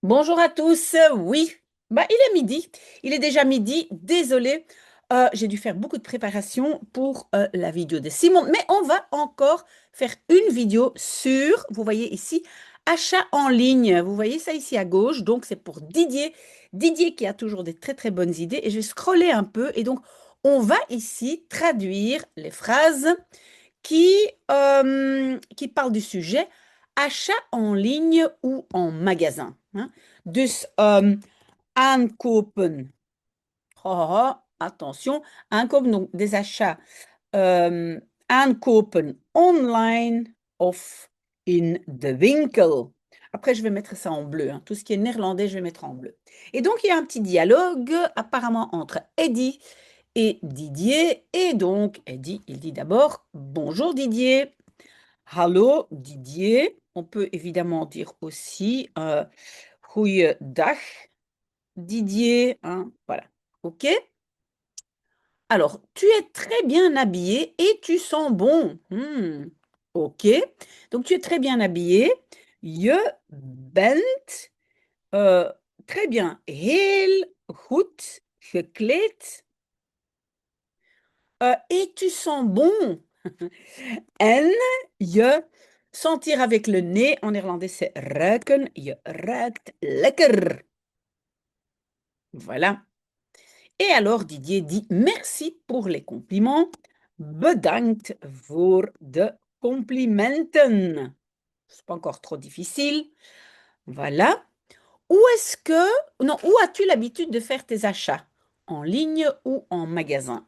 Bonjour à tous. Oui, il est midi. Il est déjà midi. Désolée, j'ai dû faire beaucoup de préparation pour la vidéo de Simon, mais on va encore faire une vidéo sur, vous voyez ici, achat en ligne. Vous voyez ça ici à gauche. Donc, c'est pour Didier. Didier qui a toujours des très très bonnes idées. Et je vais scroller un peu. Et donc, on va ici traduire les phrases qui, qui parle du sujet achat en ligne ou en magasin. Hein. Dus aankopen. Attention, aankopen, donc des achats. Aankopen online of in de winkel. Après, je vais mettre ça en bleu. Hein. Tout ce qui est néerlandais, je vais mettre en bleu. Et donc, il y a un petit dialogue apparemment entre Eddie et Didier. Et donc, Eddie, il dit d'abord, bonjour Didier. Hallo Didier. On peut évidemment dire aussi goeiedag Didier. Hein, voilà. OK? Alors, tu es très bien habillé et tu sens bon. OK. Donc, tu es très bien habillé. Je bent très bien. Heel goed gekleed. Et tu sens bon. En je sentir avec le nez, en néerlandais c'est ruiken, je ruikt lekker. Voilà. Et alors Didier dit merci pour les compliments. Bedankt voor de complimenten. C'est pas encore trop difficile. Voilà. Où est-ce que, non, où as-tu l'habitude de faire tes achats? En ligne ou en magasin?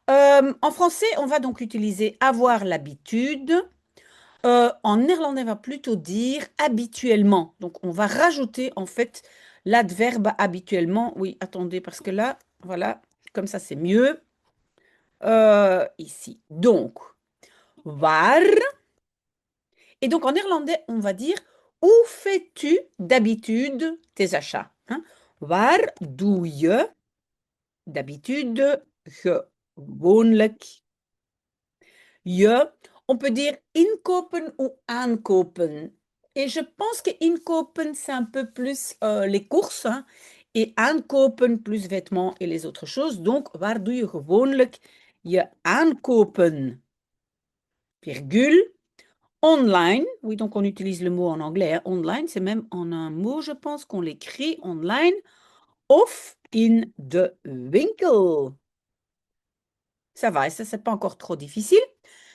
En français, on va donc utiliser avoir l'habitude. En néerlandais, on va plutôt dire habituellement. Donc, on va rajouter en fait l'adverbe habituellement. Oui, attendez, parce que là, voilà, comme ça, c'est mieux. Ici. Donc, waar. Et donc, en néerlandais, on va dire où fais-tu d'habitude tes achats? Hein? Waar doe je d'habitude gewoonlijk je, on peut dire inkopen ou aankopen. Et je pense que inkopen, c'est un peu plus les courses, hein, et aankopen plus vêtements et les autres choses. Donc, waar doe je gewoonlijk je aankopen? Virgule. Online, oui, donc on utilise le mot en anglais. Hein. Online, c'est même en un mot, je pense qu'on l'écrit online. Of in de winkel. Ça va, et ça, c'est pas encore trop difficile.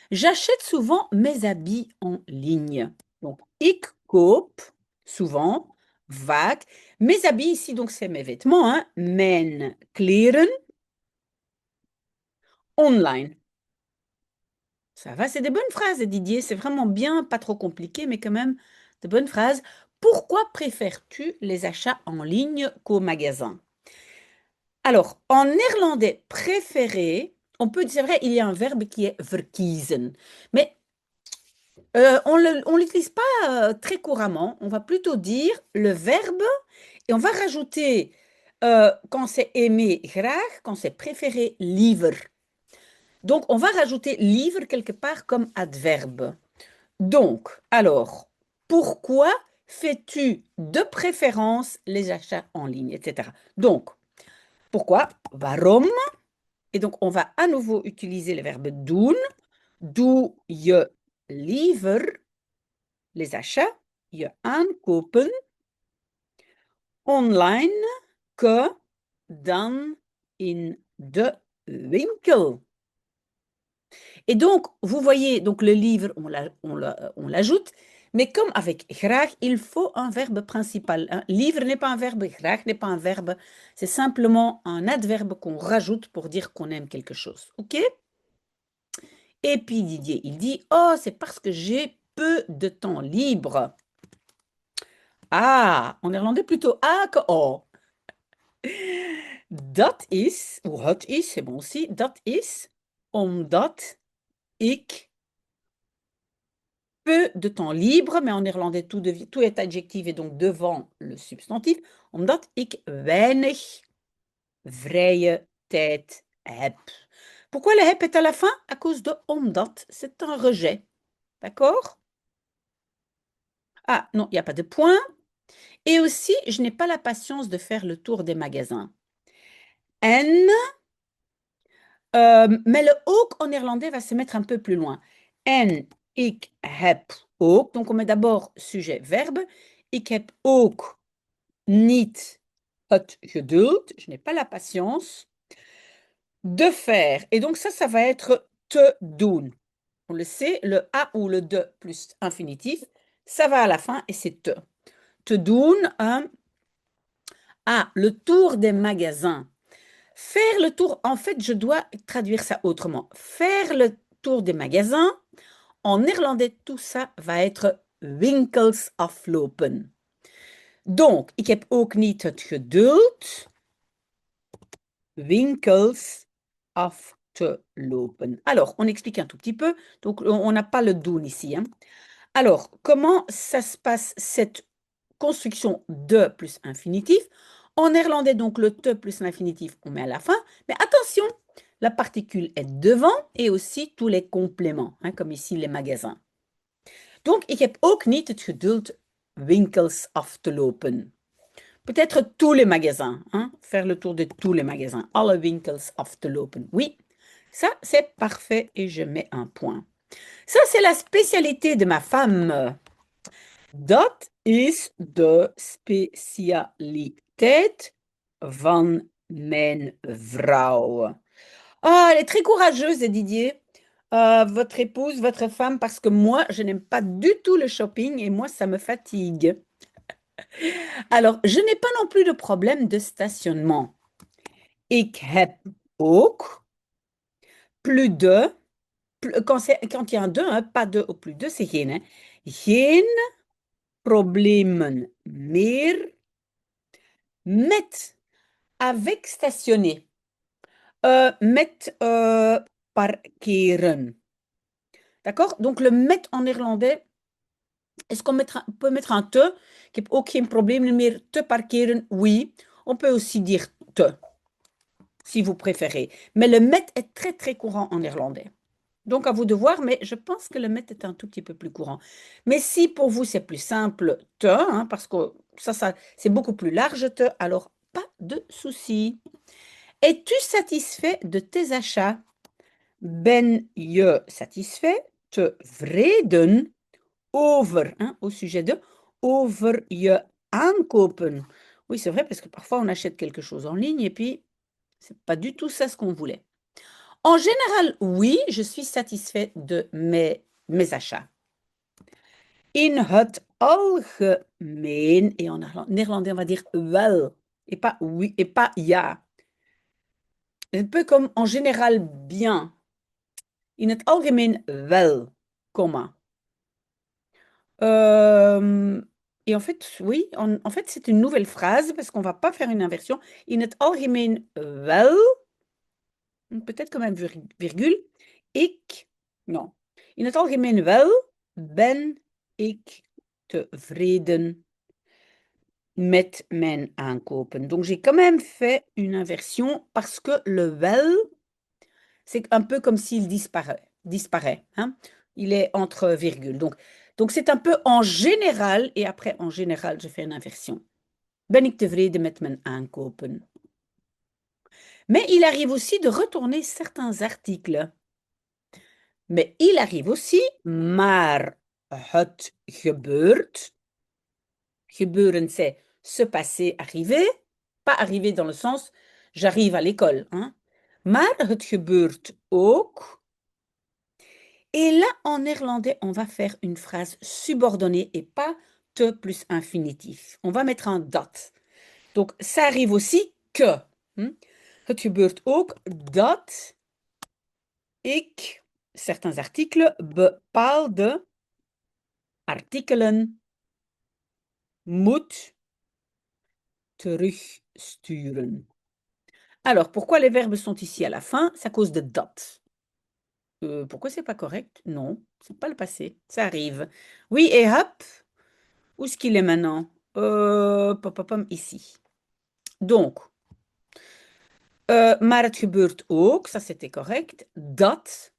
J'achète souvent mes habits en ligne. Donc, ik koop souvent, vaak. Mes habits ici, donc c'est mes vêtements, hein. Mijn kleren online. Ça va, c'est des bonnes phrases, Didier. C'est vraiment bien, pas trop compliqué, mais quand même de bonnes phrases. Pourquoi préfères-tu les achats en ligne qu'au magasin? Alors, en néerlandais, préférer, on peut, c'est vrai, il y a un verbe qui est verkiezen. Mais on l'utilise pas très couramment. On va plutôt dire le verbe et on va rajouter quand c'est aimer graag, quand c'est préféré liever. Donc, on va rajouter liever quelque part comme adverbe. Donc, alors, pourquoi fais-tu de préférence les achats en ligne, etc. Donc, pourquoi? Waarom? Et donc, on va à nouveau utiliser le verbe doen. Doe je liever les achats, je aankopen online que dan in de winkel. Et donc, vous voyez, donc le livre, on l'ajoute, mais comme avec graag, il faut un verbe principal. Hein. Livre n'est pas un verbe, graag n'est pas un verbe, c'est simplement un adverbe qu'on rajoute pour dire qu'on aime quelque chose. OK? Et puis Didier, il dit, oh, c'est parce que j'ai peu de temps libre. Ah, en néerlandais plutôt A que O. Dat is, ou het is, c'est bon aussi, dat is omdat ik peu de temps libre, mais en néerlandais tout est adjectif et donc devant le substantif, omdat ik weinig vrije tijd heb. Pourquoi le heb est à la fin? À cause de omdat, c'est un rejet. D'accord? Ah, non, il n'y a pas de point. Et aussi, je n'ai pas la patience de faire le tour des magasins. En, mais le ook en néerlandais va se mettre un peu plus loin. En ik heb ook. Donc, on met d'abord sujet, verbe. Ik heb ook niet het geduld. Je n'ai pas la patience de faire. Et donc, ça va être te doen. On le sait, le a ou le de plus infinitif, ça va à la fin et c'est te. Te doen, le tour des magasins. Faire le tour, en fait, je dois traduire ça autrement. Faire le tour des magasins, en néerlandais, tout ça va être winkels aflopen. Donc, ik heb ook niet het geduld winkels af te lopen. Alors, on explique un tout petit peu. Donc, on n'a pas le doen ici. Hein. Alors, comment ça se passe cette construction de plus infinitif? En néerlandais, donc, le te plus l'infinitif, on met à la fin. Mais attention, la particule est devant et aussi tous les compléments, hein, comme ici les magasins. Donc, ik heb ook niet het geduld winkels af te lopen. Peut-être tous les magasins, hein, faire le tour de tous les magasins. Alle winkels af te lopen. Oui, ça c'est parfait et je mets un point. Ça c'est la spécialité de ma femme. Dat is de spécialiteit van mijn vrouw. Ah, elle est très courageuse, Didier. Votre épouse, votre femme, parce que moi, je n'aime pas du tout le shopping et moi, ça me fatigue. Alors, je n'ai pas non plus de problème de stationnement. Ik heb ook plus de, quand il y a un de, hein, pas de ou plus de, c'est geen. Hein. Geen problemen meer met, avec stationner. Met parkeren. D'accord? Donc, le met en néerlandais, est-ce qu'on peut mettre un te? Ik heb ook geen probleem meer te parkeren. Oui. On peut aussi dire te, si vous préférez. Mais le met est très, très courant en néerlandais. Donc, à vous de voir, mais je pense que le met est un tout petit peu plus courant. Mais si pour vous, c'est plus simple, te, hein, parce que ça c'est beaucoup plus large, te, alors pas de souci. Es-tu satisfait de tes achats? Ben je satisfait, tevreden over, hein, au sujet de, over je aankopen. Oui, c'est vrai, parce que parfois on achète quelque chose en ligne et puis c'est pas du tout ça ce qu'on voulait. En général, oui, je suis satisfait de mes achats. In het algemeen, et en néerlandais on va dire wel, et pas oui, et pas ja. Un peu comme en général bien. In het algemeen wel, comma. Et en fait, oui, en fait, c'est une nouvelle phrase parce qu'on ne va pas faire une inversion. In het algemeen wel, peut-être comme une virgule. Ik, non. In het algemeen wel ben ik tevreden met mijn aankopen. Donc, j'ai quand même fait une inversion parce que le wel, c'est un peu comme s'il disparaît. Hein? Il est entre virgules. Donc, c'est un peu en général, et après, en général, je fais une inversion. Ben ik tevreden met mijn aankopen. Mais il arrive aussi de retourner certains articles. Mais il arrive aussi, maar het gebeurt. Gebeuren, c'est se passer, arriver. Pas arriver dans le sens, j'arrive à l'école. Hein? Maar het gebeurt ook. Et là, en néerlandais, on va faire une phrase subordonnée et pas te plus infinitif. On va mettre un dat. Donc, ça arrive aussi que. Het gebeurt ook dat ik certains articles, bepaalde artikelen moet terugsturen. Alors, pourquoi les verbes sont ici à la fin? C'est à cause de dat. Pourquoi c'est pas correct? Non, c'est pas le passé. Ça arrive. Oui, et hop. Où est-ce qu'il est maintenant? Ici. Donc, maar het gebeurt ook, ça c'était correct, dat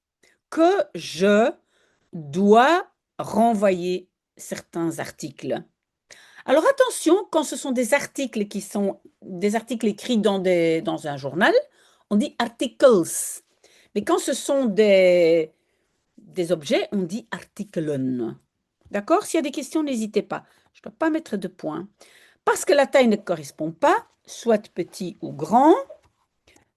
que je dois renvoyer certains articles. Alors attention, quand ce sont des articles qui sont des articles écrits dans un journal, on dit articles. Mais quand ce sont des objets, on dit artikelen. D'accord? S'il y a des questions, n'hésitez pas. Je ne dois pas mettre de points. Parce que la taille ne correspond pas, soit petit ou grand.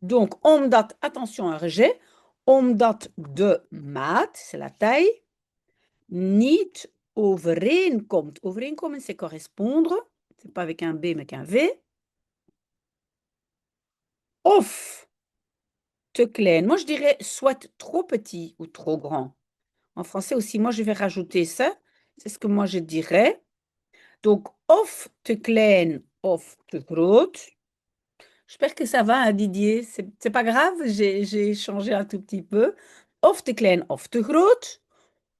Donc, omdat, attention à un rejet, omdat de maat, c'est la taille, niet overeenkomt. Overeenkomen, c'est correspondre. C'est pas avec un B, mais qu'un V. Of te klein. Moi, je dirais soit trop petit ou trop grand. En français aussi, moi, je vais rajouter ça. C'est ce que moi, je dirais. Donc, of te klein, of te groot. J'espère que ça va, hein, Didier. C'est pas grave, j'ai changé un tout petit peu. Of te klein, of te groot.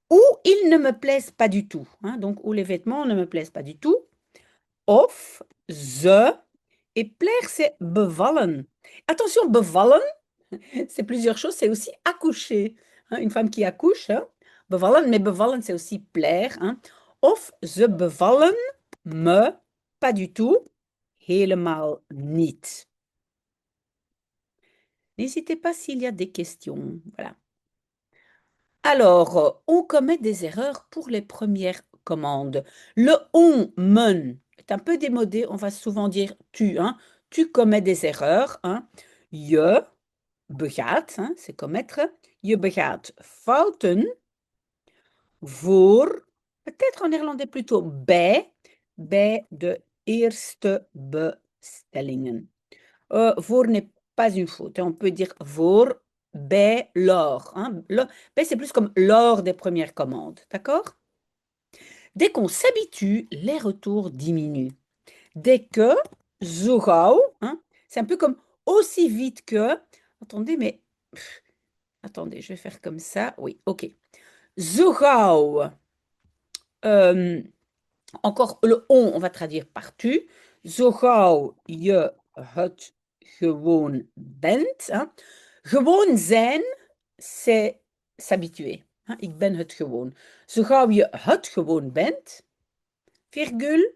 Ou ils ne me plaisent pas du tout, hein. Donc, ou les vêtements ne me plaisent pas du tout. Of ze. Et plaire, c'est bevallen. Attention, bevallen, c'est plusieurs choses. C'est aussi accoucher, hein. Une femme qui accouche, hein. Bevallen, mais bevallen, c'est aussi plaire, hein. Of ze bevallen me pas du tout, helemaal niet. N'hésitez pas s'il y a des questions. Voilà. Alors, on commet des erreurs pour les premières commandes. Le on, men est un peu démodé. On va souvent dire tu, hein. Tu commets des erreurs, hein. Je begaat, hein, c'est commettre. Je begaat fouten voor, peut-être en néerlandais plutôt bij de eerste bestellingen. Voor n'est pas une faute, hein. On peut dire voor bij lors, hein. Bij, c'est plus comme lors des premières commandes, d'accord? Dès qu'on s'habitue, les retours diminuent. Dès que, zo gauw, hein, c'est un peu comme aussi vite que. Attendez, mais. Attendez, je vais faire comme ça. Oui, ok. Zo gauw. Encore le on va traduire par tu. Zo gauw je het gewoon bent. Hein. Gewoon zijn, c'est s'habituer. Hein. Ik ben het gewoon. Zo gauw je het gewoon bent, virgule,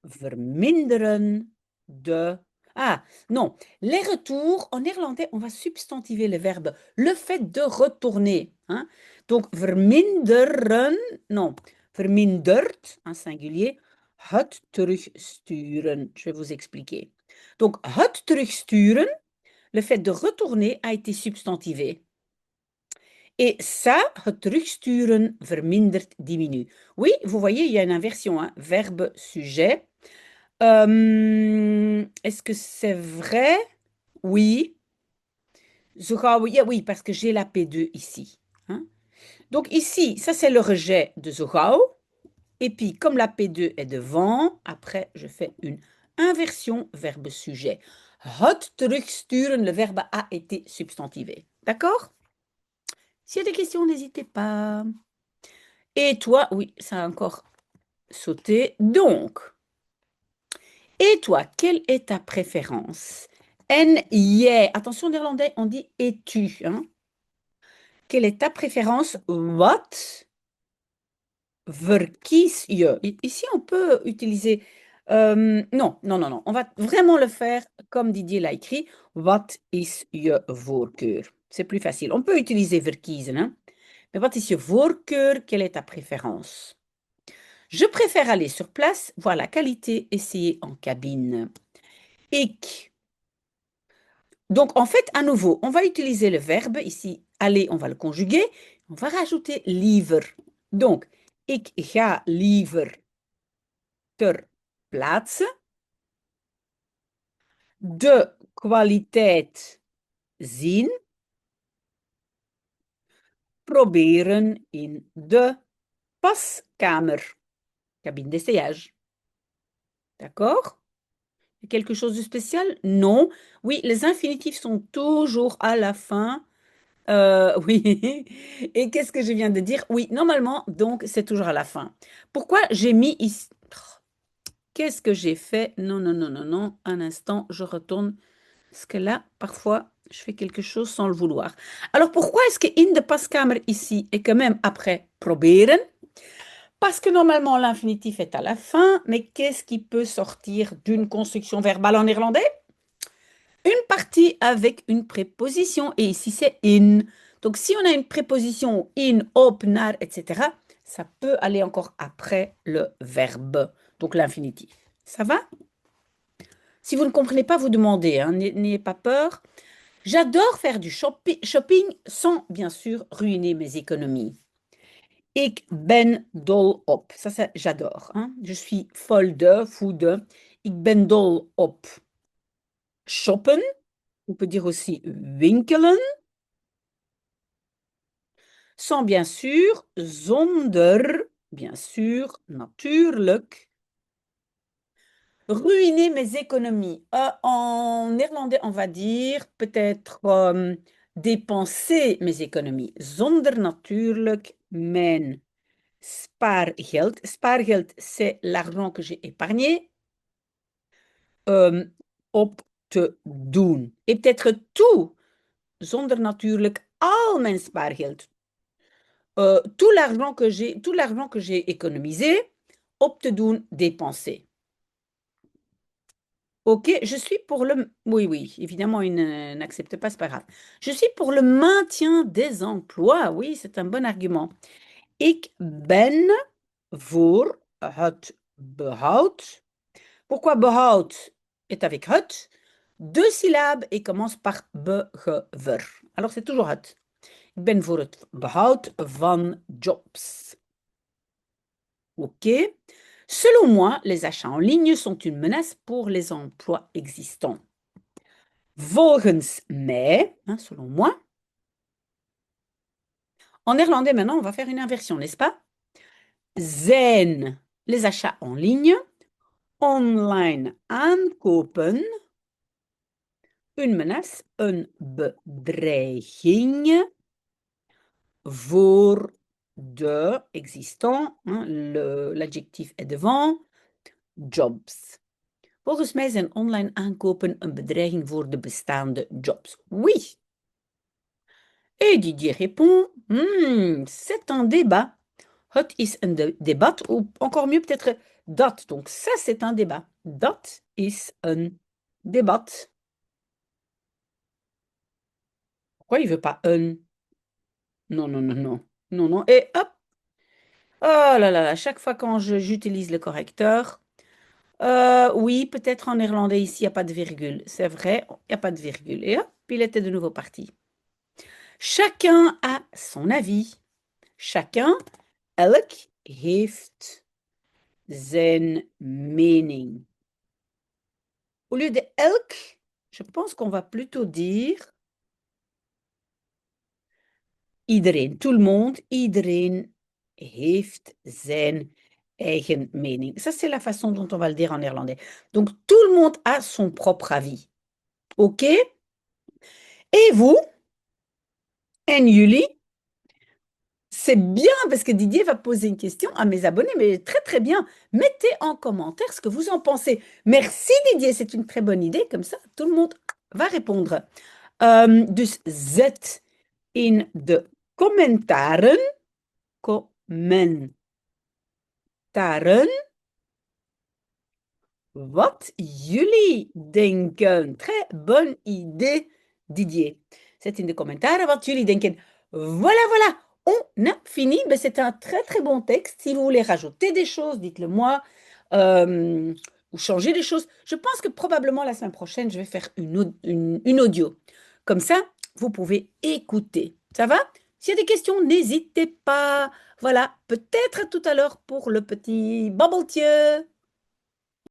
verminderen de. Ah, non. Les retours, en néerlandais, on va substantiver le verbe. Le fait de retourner. Hein. Donc, verminderen, non. Vermindert, en singulier, het terugsturen. Je vais vous expliquer. Donc, het terugsturen, le fait de retourner a été substantivé. Et ça, het terugsturen vermindert, diminue. Oui, vous voyez, il y a une inversion, hein. Verbe, sujet. Est-ce que c'est vrai? Oui. Oui, parce que j'ai la P2 ici, hein. Donc ici, ça c'est le rejet de zo gauw. Et puis, comme la P2 est devant, après, je fais une inversion verbe-sujet. Het terugsturen, le verbe a été substantivé. D'accord? S'il y a des questions, n'hésitez pas. Et toi, oui, ça a encore sauté. Donc, et toi, quelle est ta préférence? En jij. Attention, en néerlandais, on dit es-tu, hein? Quelle est ta préférence? Wat verkies je? Ici, on peut utiliser. Non, non, non, non. On va vraiment le faire comme Didier l'a écrit. Wat is je voorkeur? C'est plus facile. On peut utiliser verkiezen, hein? Mais wat is je voorkeur? Quelle est ta préférence? Je préfère aller sur place, voir la qualité, essayer en cabine. Ik. Donc, en fait, à nouveau, on va utiliser le verbe. Ici, aller, on va le conjuguer. On va rajouter liever. Donc, ik ga liever ter plaatse. De kwaliteit zien. Proberen in de paskamer. Cabine d'essayage. D'accord? Quelque chose de spécial? Non. Oui, les infinitifs sont toujours à la fin. Oui. Et qu'est-ce que je viens de dire? Oui, normalement, donc, c'est toujours à la fin. Pourquoi j'ai mis ici? Qu'est-ce que j'ai fait? Non, non, non, non, non. Un instant, je retourne. Parce que là, parfois, je fais quelque chose sans le vouloir. Alors, pourquoi est-ce que in de paskamer ici est quand même après proberen? Parce que normalement, l'infinitif est à la fin, mais qu'est-ce qui peut sortir d'une construction verbale en néerlandais? Une partie avec une préposition, et ici c'est in. Donc si on a une préposition in, op, naar, etc., ça peut aller encore après le verbe, donc l'infinitif. Ça va? Si vous ne comprenez pas, vous demandez, hein, n'ayez pas peur. J'adore faire du shopping sans, bien sûr, ruiner mes économies. Ik ben dol op. Ça j'adore, hein. Je suis folle de, fou de. Ik ben dol op shoppen. On peut dire aussi winkelen. Sans bien sûr, zonder, bien sûr, natuurlijk. Ruiner mes économies. En néerlandais, on va dire peut-être dépenser mes économies. Zonder natuurlijk mijn spaargeld. Spaargeld, c'est l'argent que j'ai épargné. Op te doen. Et peut-être tout, zonder natuurlijk al mijn spaargeld. Tout l'argent que j'ai économisé, op te doen, dépenser. Ok, je suis pour le... Oui, oui, évidemment, il n'accepte pas, c'est pas grave. Je suis pour le maintien des emplois. Oui, c'est un bon argument. Ik ben voor het behoud. Pourquoi behoud est avec het? Deux syllabes et commence par begever. Alors, c'est toujours het. Ik ben voor het behoud van jobs. Ok. Selon moi, les achats en ligne sont une menace pour les emplois existants. Volgens mij, hein, selon moi. En néerlandais, maintenant, on va faire une inversion, n'est-ce pas? Zijn les achats en ligne, online aankopen, une menace, een bedreiging voor de existant, hein, l'adjectif est devant, jobs. Volgens mij zijn online aankopen een bedreiging voor de bestaande jobs. Oui. Et Didier répond, c'est un débat. Het is een débat, ou encore mieux peut-être dat. Donc ça, c'est un débat. Dat is een débat. Pourquoi il veut pas un? Non, non, non, non. Non, non. Et hop. Oh là là là, chaque fois quand j'utilise le correcteur, oui, peut-être en néerlandais ici, il n'y a pas de virgule. C'est vrai, il n'y a pas de virgule. Et hop, il était de nouveau parti. Chacun a son avis. Chacun, elk, heeft zijn mening. Au lieu de elk, je pense qu'on va plutôt dire iedereen, tout le monde, iedereen heeft zijn eigen mening. Ça, c'est la façon dont on va le dire en néerlandais. Donc, tout le monde a son propre avis. OK? Et vous? En jullie? C'est bien parce que Didier va poser une question à mes abonnés, mais très très bien. Mettez en commentaire ce que vous en pensez. Merci Didier, c'est une très bonne idée. Comme ça, tout le monde va répondre. Dus zet in de commentaren, commentaren, wat jullie denken. Très bonne idée, Didier. Zet in de commentaren wat jullie denken. Voilà, voilà. On a fini. Ben, c'est un très, très bon texte. Si vous voulez rajouter des choses, dites-le moi. Ou changer des choses. Je pense que probablement la semaine prochaine, je vais faire une audio. Comme ça, vous pouvez écouter. Ça va? S'il y a des questions, n'hésitez pas. Voilà, peut-être à tout à l'heure pour le petit bubble tea.